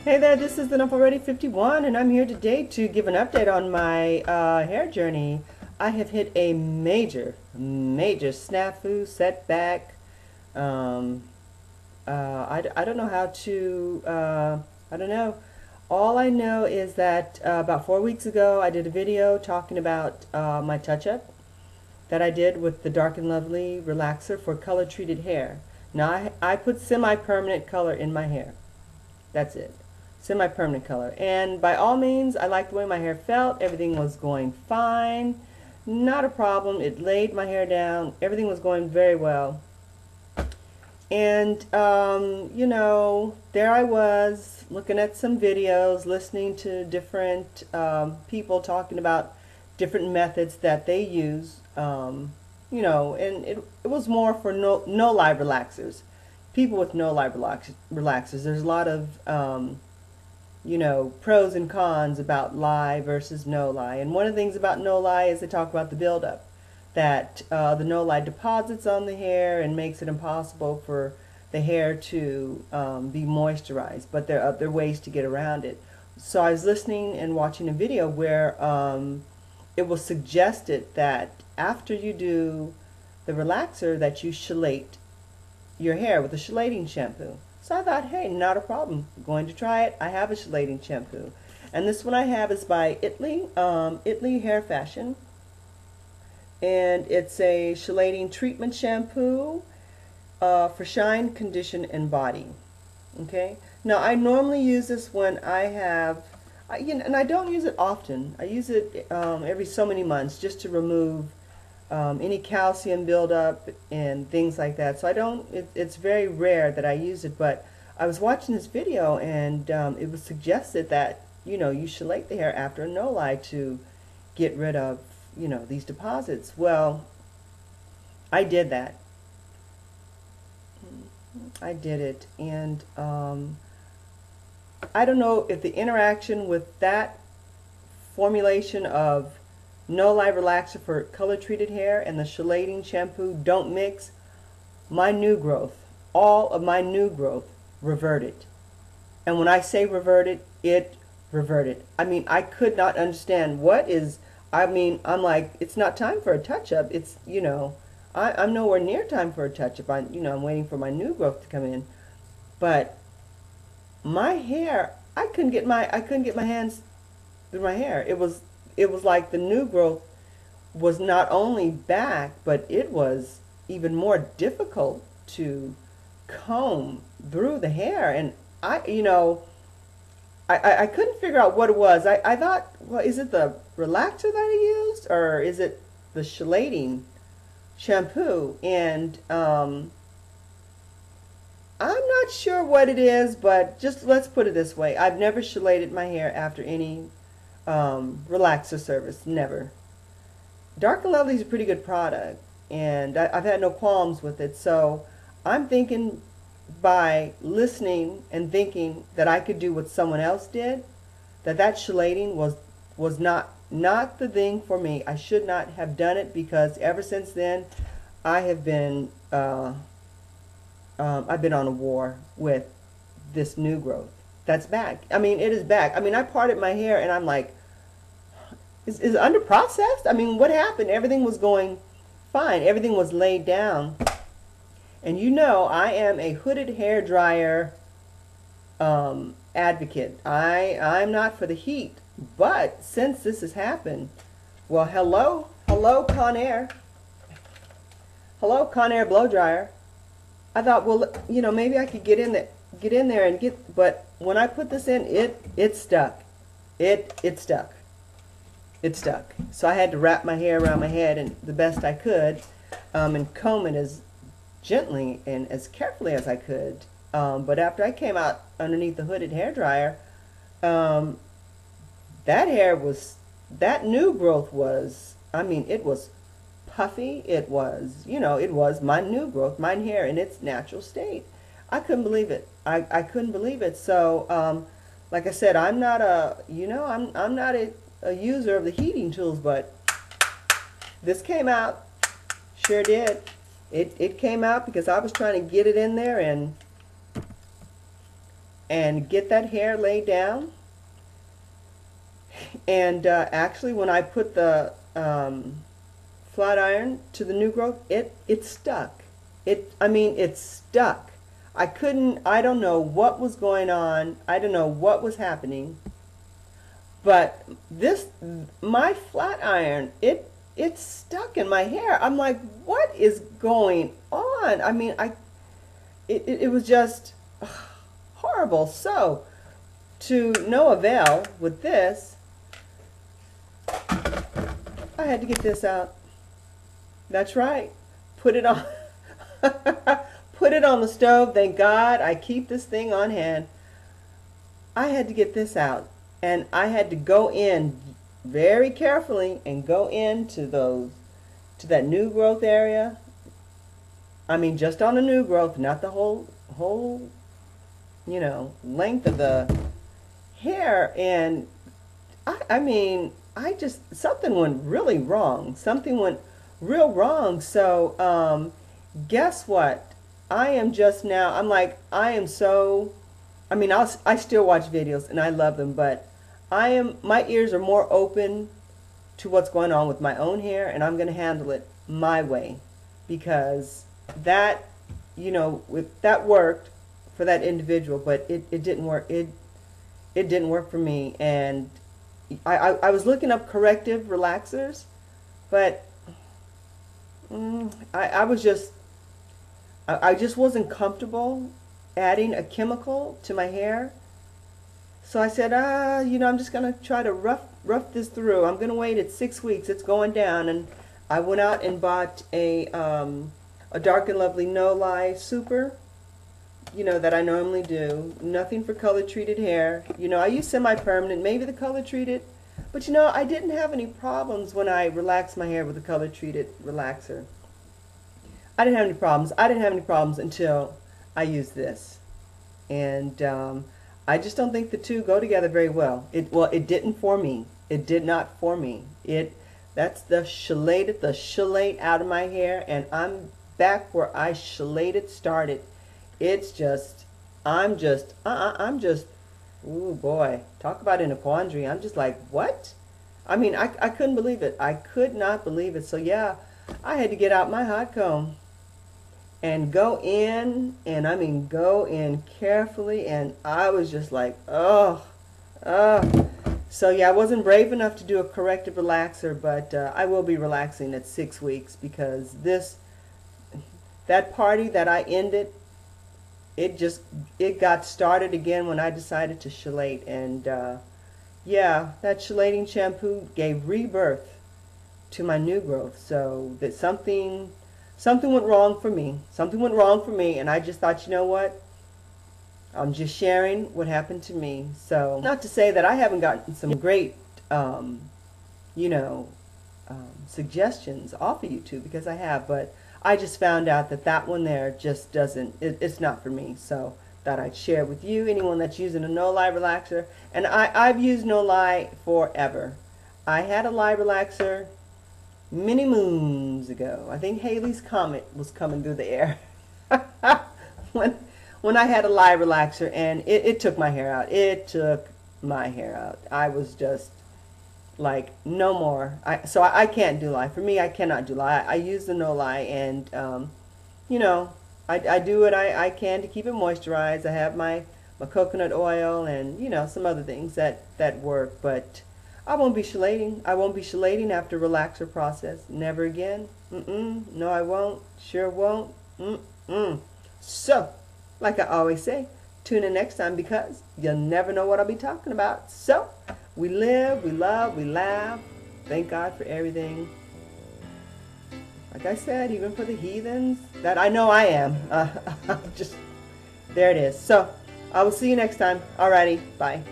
Hey there, this is the Already 51, and I'm here today to give an update on my hair journey. I have hit a major snafu, setback. Um, I don't know how to, I don't know. All I know is that about 4 weeks ago I did a video talking about my touch-up that I did with the Dark and Lovely relaxer for color-treated hair. Now I put semi-permanent color in my hair. That's it. Semi-permanent color. And by all means, I liked the way my hair felt. Everything was going fine. Not a problem. It laid my hair down. Everything was going very well. And, you know, there I was looking at some videos, listening to different people talking about different methods that they use. You know, and it was more for no-lye relaxers. People with no-lye relaxers. There's a lot of you know, pros and cons about lye versus no-lye. And one of the things about no-lye is they talk about the buildup, that the no-lye deposits on the hair and makes it impossible for the hair to be moisturized. But there are other ways to get around it. So I was listening and watching a video where it was suggested that after you do the relaxer that you chelate your hair with a chelating shampoo. So I thought, hey, not a problem. I'm going to try it. I have a chelating shampoo. And this one I have is by Italy Hair Fashion. And it's a chelating treatment shampoo for shine, condition, and body. Okay? Now, I normally use this when I have, you know, and I don't use it often. I use it every so many months just to remove any calcium buildup and things like that. So I don't, it's very rare that I use it, but I was watching this video and it was suggested that, you know, you chelate the hair after a no-lye to get rid of, you know, these deposits. Well, I did that. I did it, and I don't know if the interaction with that formulation of no-lye relaxer for color-treated hair and the chelating shampoo don't mix. My new growth, all of my new growth reverted. And when I say reverted, it reverted. I mean, I could not understand what is, I mean, I'm like, it's not time for a touch-up. It's, you know, I'm nowhere near time for a touch-up. You know, I'm waiting for my new growth to come in. But my hair, I couldn't get my hands through my hair. It was like the new growth was not only back, but it was even more difficult to comb through the hair. And you know, I couldn't figure out what it was. I thought, well, is it the relaxer that I used, or is it the chelating shampoo? And I'm not sure what it is, but just let's put it this way. I've never chelated my hair after any relaxer service. Never. Dark and Lovely is a pretty good product, and I've had no qualms with it. So I'm thinking, by listening and thinking that I could do what someone else did, that chelating was not the thing for me. I should not have done it, because ever since then I have been I've been on a war with this new growth that's back. I mean, it is back. I mean, I parted my hair and I'm like, is it under processed? I mean, what happened? Everything was going fine. Everything was laid down. And you know, I am a hooded hair dryer advocate. I'm not for the heat. But since this has happened, well, hello Conair. Hello Conair blow dryer. I thought, well, you know, maybe I could get in there and get, but when I put this in, it stuck. It stuck. It stuck. So I had to wrap my hair around my head and the best I could, and comb it as gently and as carefully as I could. But after I came out underneath the hooded hair dryer, that new growth was, I mean, it was puffy. It was, you know, it was my new growth, my hair in its natural state. I couldn't believe it. I couldn't believe it. So, like I said, I'm not a, you know, I'm not a user of the heating tools, but this came out. Sure did. It came out because I was trying to get it in there, and and get that hair laid down. And actually, when I put the flat iron to the new growth, it stuck. It stuck. I don't know what was going on. I don't know what was happening. But my flat iron, it stuck in my hair. I'm like, what is going on? It was just horrible. So, to no avail with this, I had to get this out. That's right. Put it on. Put it on the stove. Thank God I keep this thing on hand. I had to get this out. And I had to go in very carefully and go into to that new growth area. Just on the new growth, not the whole, length of the hair. And something went really wrong. Something went real wrong. So, guess what? I am just now, I still watch videos and I love them, but my ears are more open to what's going on with my own hair, and I'm going to handle it my way, because that worked for that individual, but it didn't work. It didn't work for me. And I was looking up corrective relaxers, but I just wasn't comfortable adding a chemical to my hair. So I said, I'm just going to try to rough this through. I'm going to wait. It's 6 weeks. It's going down. And I went out and bought a Dark and Lovely No-Lye Super, that I normally do. Nothing for color-treated hair. I use semi-permanent, maybe the color-treated. But, I didn't have any problems when I relaxed my hair with a color-treated relaxer. I didn't have any problems. I didn't have any problems until I used this. And I just don't think the two go together very well. It didn't for me. It did not for me. That's the chelate out of my hair, and I'm back where I chelated started. It's just, I'm just, ooh boy, talk about in a quandary. I'm just like, what? I couldn't believe it. I could not believe it. So yeah, I had to get out my hot comb and go in, and go in carefully, and I was just like, oh. So yeah, I wasn't brave enough to do a corrective relaxer, but I will be relaxing at 6 weeks, because that party that I ended, it got started again when I decided to chelate. And yeah, that chelating shampoo gave rebirth to my new growth. So that something went wrong for me. Something went wrong for me, and I just thought, you know what? I'm just sharing what happened to me. So, not to say that I haven't gotten some great, suggestions off of YouTube, because I have, but I just found out that one there just doesn't, it's not for me. So, thought I'd share with you, anyone that's using a No-Lye relaxer. And I've used No-Lye forever. I had a lye relaxer many moons ago. I think Halley's Comet was coming through the air when I had a lye relaxer, and it took my hair out. It took my hair out. I was just like, no more. So I can't do lye. For me, I cannot do lye. I use the No-Lye, and I do what I can to keep it moisturized. I have my coconut oil and some other things that work, but I won't be chelating. I won't be chelating after relaxer process. Never again. No, I won't. Sure won't. So, like I always say, tune in next time, because you'll never know what I'll be talking about. So, we live, we love, we laugh. Thank God for everything. Like I said, even for the heathens, that I know I am. Just, there it is. So, I will see you next time. Alrighty, bye.